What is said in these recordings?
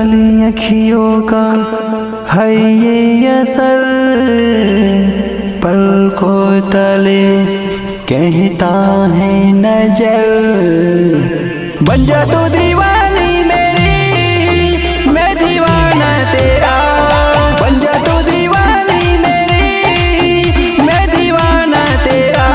काली अखियों का है ये असर, पलकों तले कहता है नजर। बन जा तू दीवानी मेरी, मैं दीवाना तेरा। बन जा तू दीवानी मेरी, मैं दीवाना तेरा।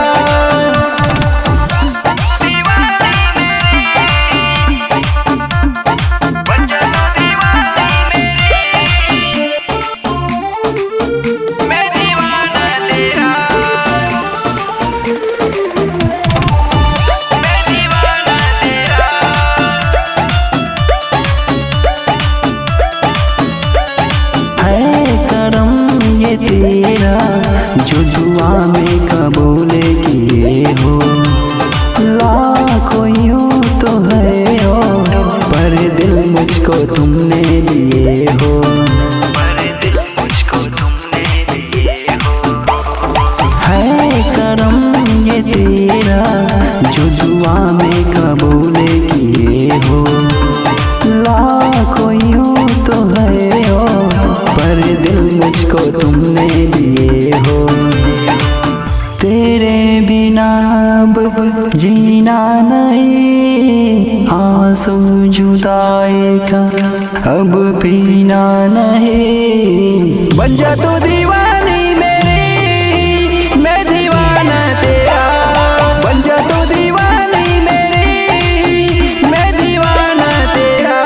तेरा जो जुआ में कबूल किए हो, लाखों यूं तो है हो, पर दिल मुझको तुमने दिए हो। पर दिल मुझको तुमने दिए हो। है करम ये तेरा जो जुआ में कबूल किए हो, लाखों यूं तो है हो, पर दिल मुझको तुमने दिए हो। तेरे बिना अब जीना नहीं, आंसू जुदाई का अब पीना नहीं। बन जा तू दीवानी मेरी, मैं दीवाना तेरा। बन जा तू दीवानी मेरी, मैं दीवाना तेरा।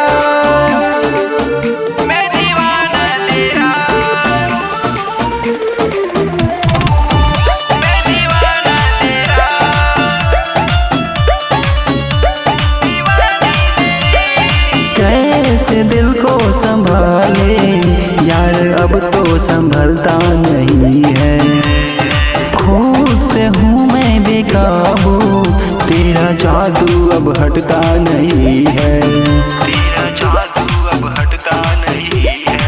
कैसे दिल को संभाले यार, अब तो संभलता नहीं है। खुद से हूँ मैं बेकाबू, तेरा जादू अब हटता नहीं है। तेरा जादू अब हटता नहीं है।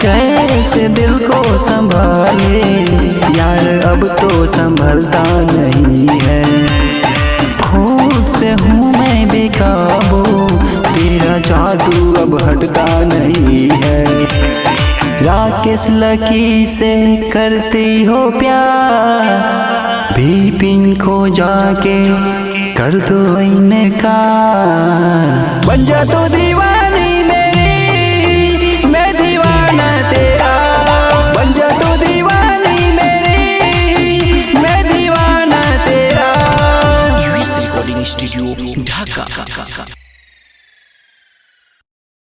कैसे दिल को संभाले यार, अब तो संभलता नहीं है। खुद से हूँ मैं बेकाबू, तेरा जादू अब हटता नहीं है। राकेश लकी से करती हो प्यार, विपिन को जाके कर दो इनकार। बन जा तू